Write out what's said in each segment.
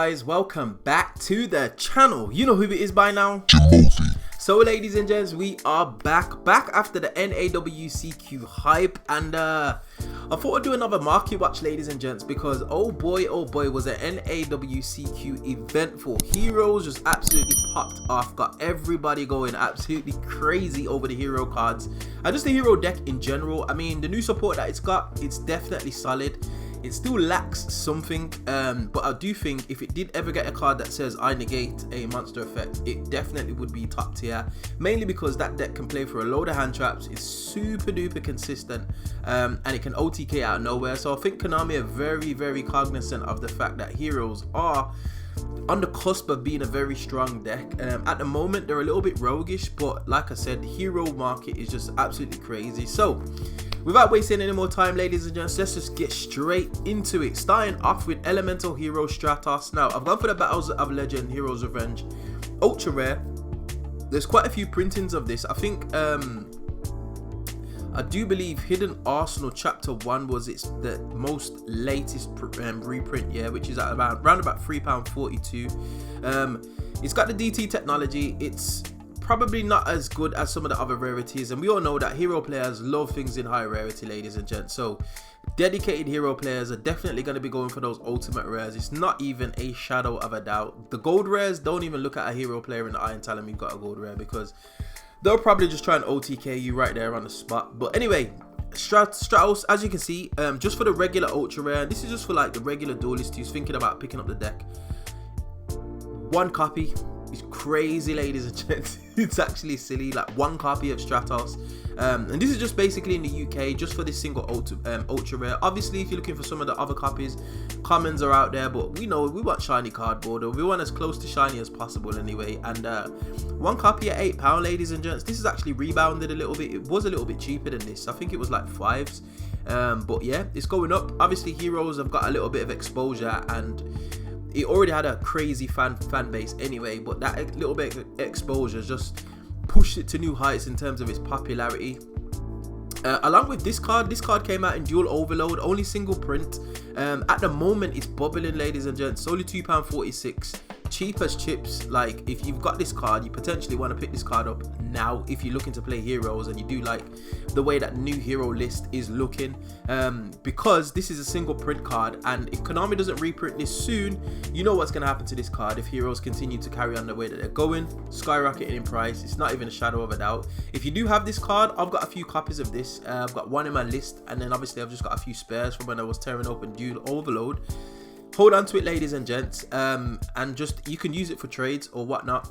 guys, welcome back to the channel. You know who it is by now, Jimothy. So ladies and gents, we are back after the NAWCQ hype, and I thought I'd do another market watch, ladies and gents, because oh boy was an NAWCQ eventful. Heroes just absolutely popped off, got everybody going absolutely crazy over the hero cards and just the hero deck in general. I mean, the new support that it's got, it's definitely solid. It still lacks something, but I do think if it did ever get a card that says I negate a monster effect, it definitely would be top tier, mainly because that deck can play for a load of hand traps, it's super duper consistent, and it can OTK out of nowhere. So I think Konami are very cognizant of the fact that heroes are on the cusp of being a very strong deck. At the moment they're a little bit roguish, but like I said, the hero market is just absolutely crazy. So without wasting any more time, ladies and gents, let's just get straight into it. Starting off with Elemental Hero Stratos. Now, I've gone for the Battles of Legend Heroes Revenge Ultra Rare. There's quite a few printings of this. I think, I do believe Hidden Arsenal Chapter 1 was the most latest reprint, yeah, which is at around about £3.42. It's got the DT technology. It's probably not as good as some of the other rarities, and we all know that hero players love things in high rarity, ladies and gents. So dedicated hero players are definitely going to be going for those ultimate rares. It's not even a shadow of a doubt. The gold rares, don't even look at a hero player in the eye and tell them you've got a gold rare, because they'll probably just try and OTK you right there on the spot. But anyway, Stratos, as you can see, just for the regular ultra rare, this is just for like the regular duelist who's thinking about picking up the deck. One copy. It's crazy, ladies and gents. It's actually silly. Like one copy of Stratos, and this is just basically in the UK, just for this single ultra rare. Obviously, if you're looking for some of the other copies, commons are out there, but we know we want shiny cardboard, or we want as close to shiny as possible anyway. And one copy at £8, ladies and gents. This is actually rebounded a little bit. It was a little bit cheaper than this. I think it was like $5s, but yeah, it's going up. Obviously, heroes have got a little bit of exposure, and it already had a crazy fan base anyway, but that little bit of exposure just pushed it to new heights in terms of its popularity. Along with this card came out in dual overload, only single print. At the moment it's bubbling, ladies and gents. Only £2.46, cheap as chips. Like, if you've got this card, you potentially want to pick this card up now if you're looking to play heroes and you do like the way that new hero list is looking, because this is a single print card, and if Konami doesn't reprint this soon, you know what's going to happen to this card if heroes continue to carry on the way that they're going, skyrocketing in price. It's not even a shadow of a doubt. If you do have this card, I've got a few copies of this. I've got one in my list, and then obviously I've just got a few spares from when I was tearing open dual overload. Hold on to it, ladies and gents, and just you can use it for trades or whatnot.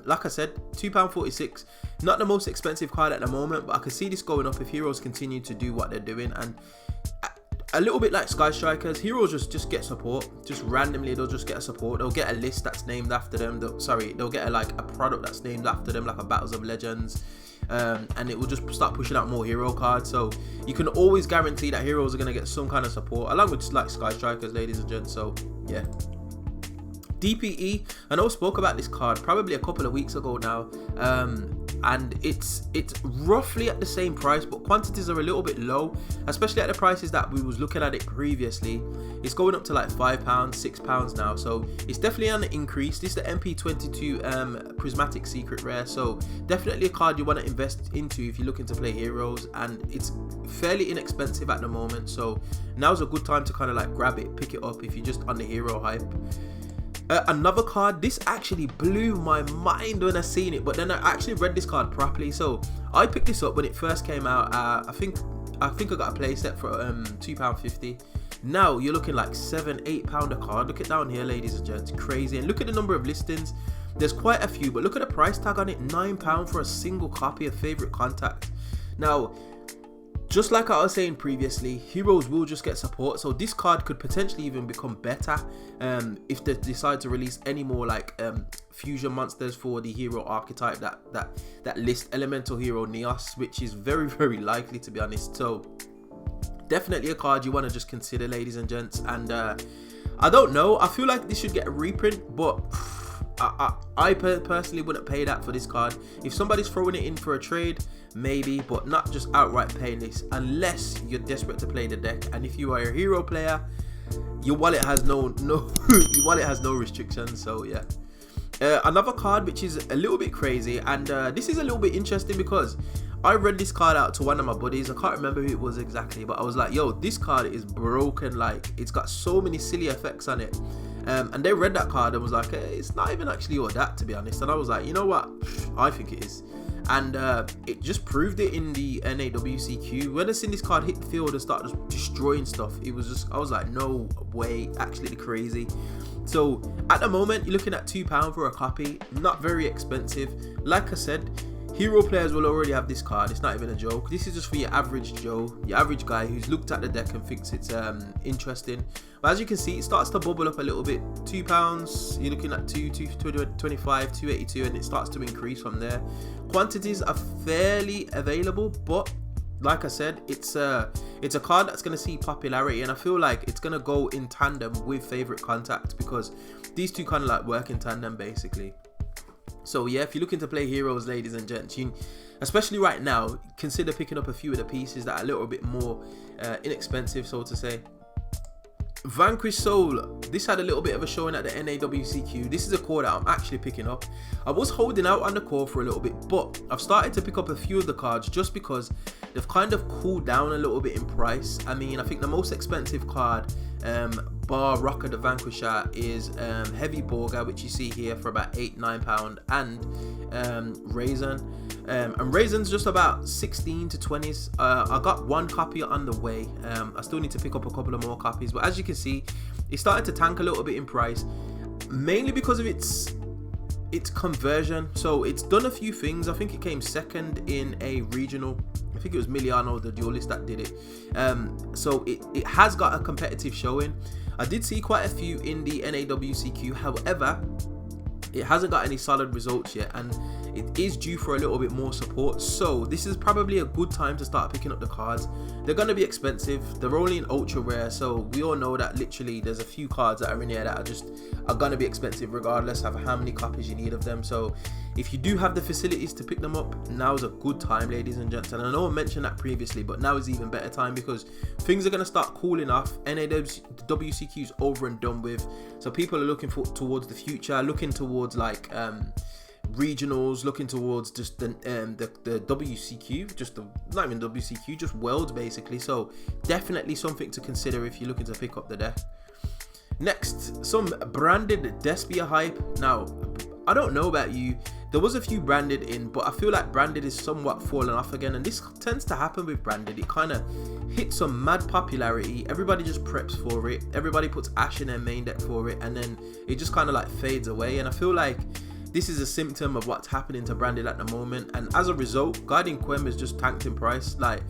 Like I said, £2.46, not the most expensive card at the moment, but I can see this going up if heroes continue to do what they're doing. And a little bit like Sky Strikers, heroes just get support. Just randomly they'll just get a support. They'll get a list that's named after them. They'll get a product that's named after them, like a Battles of Legends. And it will just start pushing out more hero cards. So you can always guarantee that heroes are going to get some kind of support, along with like Sky Strikers, ladies and gents. So yeah, DPE, I know I spoke about this card probably a couple of weeks ago now, and it's roughly at the same price, but quantities are a little bit low, especially at the prices that we was looking at it previously. It's going up to like £5, £6 now, so it's definitely on the increase. This is the MP22 Prismatic Secret Rare, so definitely a card you want to invest into if you're looking to play heroes, and it's fairly inexpensive at the moment, so now's a good time to kind of like grab it, pick it up if you're just on the hero hype. Another card, this actually blew my mind when I seen it, but then I actually read this card properly. So I picked this up when it first came out. I think I got a play set for £2.50. Now you're looking like £7-8 a card. Look at down here, ladies and gents, crazy. And look at the number of listings. There's quite a few, but look at the price tag on it, £9 for a single copy of Favorite Contact. Now, just like I was saying previously, heroes will just get support, so this card could potentially even become better if they decide to release any more like fusion monsters for the hero archetype that list Elemental Hero Neos, which is very likely, to be honest. So definitely a card you want to just consider, ladies and gents. And I don't know, I feel like this should get a reprint, but I personally wouldn't pay that for this card. If somebody's throwing it in for a trade, maybe, but not just outright paying this unless you're desperate to play the deck. And if you are a hero player, your wallet has no your wallet has no restrictions. So yeah. Another card which is a little bit crazy, and this is a little bit interesting because I read this card out to one of my buddies. I can't remember who it was exactly, but I was like, yo, this card is broken. Like, it's got so many silly effects on it. And they read that card and was like, hey, it's not even actually all that, to be honest. And I was like, you know what? I think it is. And it just proved it in the NAWCQ. When I seen this card hit the field and start just destroying stuff, it was just, I was like, no way, actually crazy. So at the moment, you're looking at £2 for a copy. Not very expensive. Like I said, hero players will already have this card. It's not even a joke. This is just for your average Joe, your average guy who's looked at the deck and thinks it's interesting. But as you can see, it starts to bubble up a little bit. £2, you're looking at 225, 282, and it starts to increase from there. Quantities are fairly available, but like I said, it's a card that's going to see popularity, and I feel like it's going to go in tandem with favorite contact, because these two kind of like work in tandem basically. So yeah, if you're looking to play heroes, ladies and gents, especially right now, consider picking up a few of the pieces that are a little bit more inexpensive, so to say. Vanquish Soul, this had a little bit of a showing at the NAWCQ. This is a core that I'm actually picking up. I was holding out on the core for a little bit, but I've started to pick up a few of the cards just because they've kind of cooled down a little bit in price. I mean, I think the most expensive card, bar Rocker the Vanquisher, is Heavy Borga, which you see here for about £8-9, and Raisin. And Raisin's just about 16 to 20s. I got one copy on the way. I still need to pick up a couple of more copies, but as you can see, it started to tank a little bit in price, mainly because of its conversion. So it's done a few things. I think it came second in a regional. I think it was Miliano, the duelist, that did it. So it has got a competitive showing. I did see quite a few in the NAWCQ. However, it hasn't got any solid results yet, and it is due for a little bit more support. So this is probably a good time to start picking up the cards. They're going to be expensive. They're only in ultra rare, so we all know that literally there's a few cards that are in here that are going to be expensive regardless of how many copies you need of them. So if you do have the facilities to pick them up, now is a good time, ladies and gents. And I know I mentioned that previously, but now is even better time because things are going to start cooling off. NAWCQ is over and done with, so people are looking towards the future, looking towards like regionals, looking towards just the WCQ, just the, not even WCQ, just Worlds basically. So definitely something to consider if you're looking to pick up the deck. Next, some branded Despia hype. Now, I don't know about you, there was a few branded in, but I feel like branded is somewhat falling off again, and this tends to happen with branded. It kind of hits some mad popularity, everybody just preps for it, everybody puts Ash in their main deck for it, and then it just kind of like fades away. And I feel like this is a symptom of what's happening to branded at the moment, and as a result, Guardian Quem has just tanked in price. Like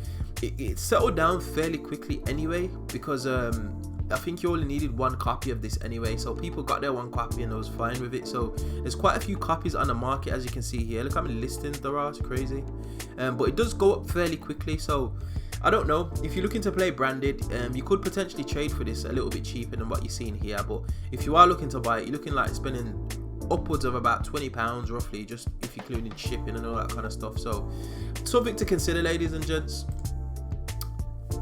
it settled down fairly quickly anyway, because I think you only needed one copy of this anyway, so people got their one copy and I was fine with it. So there's quite a few copies on the market, as you can see here. Look how many listings there are, it's crazy. But it does go up fairly quickly, so I don't know, if you're looking to play branded, you could potentially trade for this a little bit cheaper than what you're seeing here. But if you are looking to buy it, you're looking like spending upwards of about £20 roughly, just if you're including shipping and all that kind of stuff. So something to consider, ladies and gents.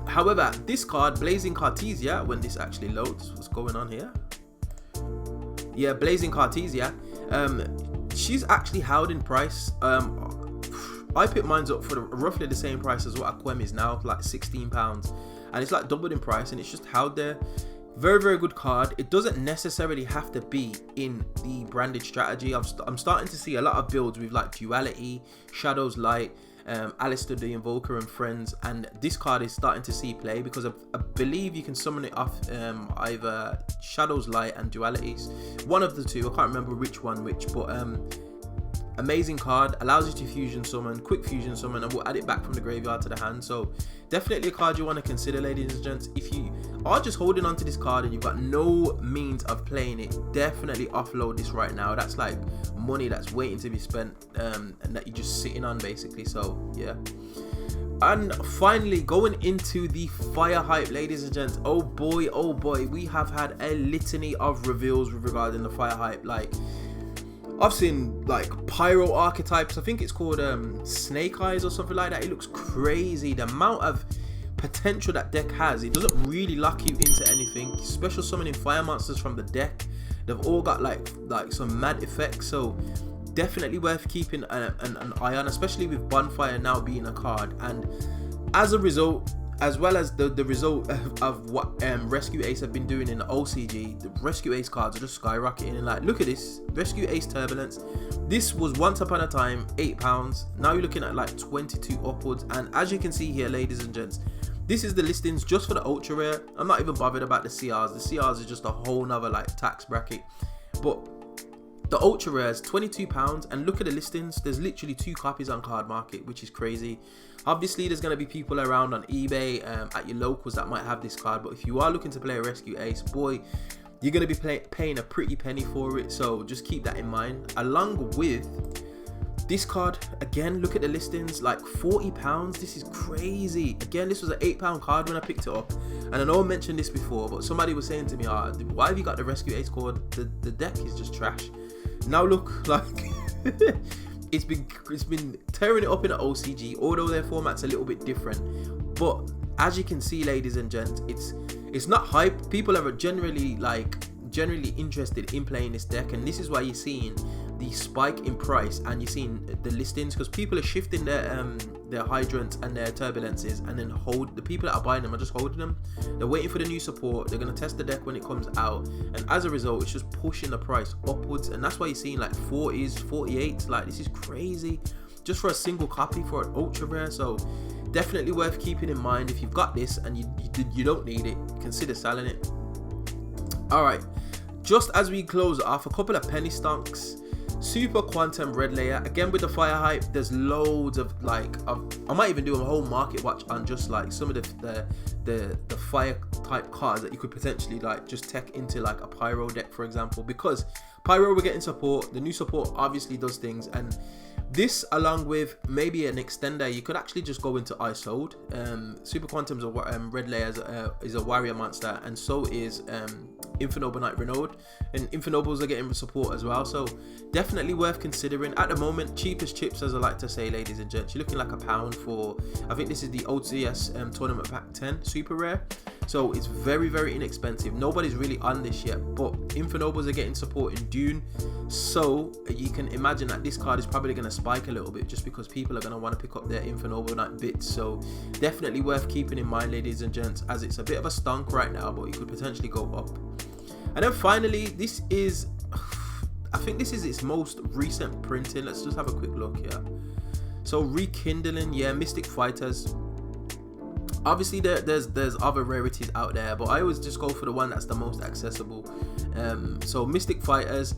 However, this card, Blazing Cartesia, when this actually loads, what's going on here? Yeah, Blazing Cartesia, she's actually held in price. I picked mine up for roughly the same price as what Aquem is now, like £16, and it's like doubled in price, and it's just held there. Very, very good card. It doesn't necessarily have to be in the branded strategy. I'm starting to see a lot of builds with like Duality, Shadows Light, Alistair the Invoker and friends, and this card is starting to see play because I believe you can summon it off either Shadows Light and Dualities, one of the two. I can't remember which one which, but amazing card, allows you to fusion summon, quick fusion summon, and we'll add it back from the graveyard to the hand. So definitely a card you want to consider, ladies and gents. If you are just holding on to this card and you've got no means of playing it, definitely offload this right now. That's like money that's waiting to be spent, and that you're just sitting on basically. So yeah. And finally, going into the fire hype, ladies and gents. Oh boy, we have had a litany of reveals regarding the fire hype. Like, I've seen like pyro archetypes. I think it's called Snake Eyes or something like that. It looks crazy. The amount of potential that deck has. It doesn't really lock you into anything. Special summoning fire monsters from the deck, they've all got like some mad effects, so definitely worth keeping an eye on, especially with Bonfire now being a card. And as a result, as well as the result of what Rescue Ace have been doing in the OCG, the Rescue Ace cards are just skyrocketing. And like, look at this Rescue Ace Turbulence. This was once upon a time £8. Now you're looking at like 22 upwards. And as you can see here, ladies and gents, this is the listings just for the ultra rare. I'm not even bothered about the CRs. The CRs is just a whole nother like tax bracket. But the ultra rares, £22, and look at the listings. There's literally 2 copies on Card Market, which is crazy. Obviously, there's going to be people around on eBay at your locals that might have this card. But if you are looking to play a Rescue Ace, boy, you're going to be paying a pretty penny for it. So just keep that in mind. Along with this card, again, look at the listings, like £40. This is crazy. Again, this was an £8 card when I picked it up. And I know I mentioned this before, but somebody was saying to me, why have you got the Rescue Ace card? The deck is just trash. Now look, like it's been tearing it up in the OCG, although their format's a little bit different. But as you can see, ladies and gents, it's not hype. People are generally interested in playing this deck, and this is why you're seeing the spike in price and you're seeing the listings, because people are shifting their hydrants and their turbulences, and then the people that are buying them are just holding them. They're waiting for the new support. They're going to test the deck when it comes out, and as a result, it's just pushing the price upwards. And that's why you're seeing like 40s, 48s. Like, this is crazy just for a single copy for an ultra rare. So definitely worth keeping in mind. If you've got this and you don't need it, consider selling it. All right, just as we close off, a couple of penny stonks. Super Quantum Red Layer, again with the fire hype. There's loads of I might even do a whole market watch on just like some of the fire type cards that you could potentially like just tech into like a Pyro deck, for example, because Pyro, we're getting support. The new support obviously does things, and this, along with maybe an extender, you could actually just go into Isold. Super Quantum's Red Layer is a warrior monster, and so is Infernoble Knight Renaud, and Infernobles are getting support as well, so definitely worth considering. At the moment, cheapest chips, as I like to say, ladies and gents, you're looking like £1 for, I think this is the OCS Tournament Pack 10 super rare, so it's very, very inexpensive. Nobody's really on this yet, but Infernobles are getting support in Dune, so you can imagine that this card is probably going to spike a little bit just because people are going to want to pick up their Infernoble Knight bits. So definitely worth keeping in mind, ladies and gents, as it's a bit of a stunk right now, but it could potentially go up. And then finally, this is, I think this is its most recent printing. Let's just have a quick look here. So Rekindling, yeah, Mystic Fighters. Obviously there's other rarities out there, but I always just go for the one that's the most accessible. So Mystic Fighters,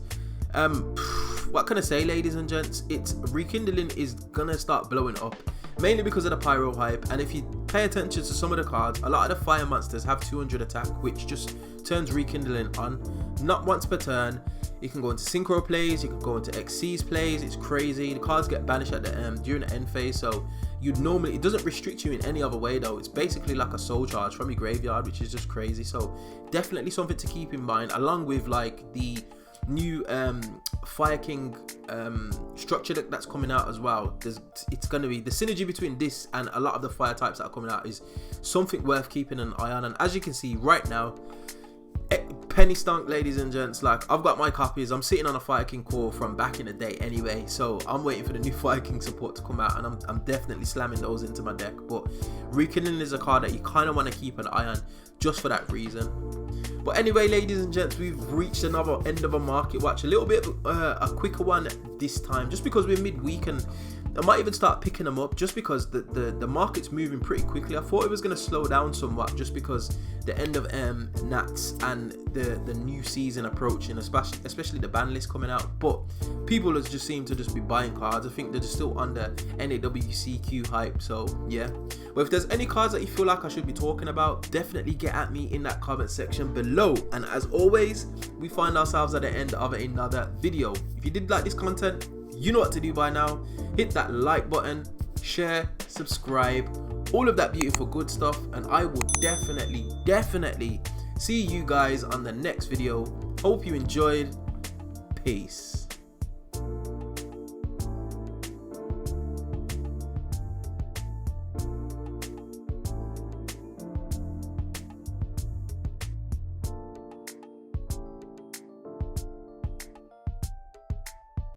what can I say, ladies and gents, it's Rekindling is gonna start blowing up, mainly because of the Pyro hype. And if you pay attention to some of the cards, a lot of the fire monsters have 200 attack, which just turns Rekindling on, not once per turn. You can go into synchro plays, you can go into XC's plays. It's crazy. The cards get banished at the during the end phase, so you'd normally, it doesn't restrict you in any other way though. It's basically like a soul charge from your graveyard, which is just crazy. So definitely something to keep in mind, along with like the new Fire King structure that's coming out as well. It's going to be the synergy between this and a lot of the fire types that are coming out is something worth keeping an eye on. And as you can see right now, penny stunk, ladies and gents. Like, I've got my copies. I'm sitting on a Fire King core from back in the day anyway, so I'm waiting for the new Fire King support to come out, and I'm definitely slamming those into my deck. But Rekindling is a card that you kind of want to keep an eye on just for that reason. But anyway, ladies and gents, we've reached another end of a market watch. A little bit a quicker one this time, just because we're midweek, and I might even start picking them up just because the market's moving pretty quickly. I thought it was going to slow down somewhat just because the end of Nats and the new season approaching, especially the ban list coming out. But people just seem to just be buying cards. I think they're just still under NAWCQ hype. So yeah. But if there's any cards that you feel like I should be talking about, definitely get at me in that comment section below. And as always, we find ourselves at the end of another video. If you did like this content, you know what to do by now. Hit that like button, share, subscribe, all of that beautiful good stuff, and I will definitely see you guys on the next video. Hope you enjoyed. Peace.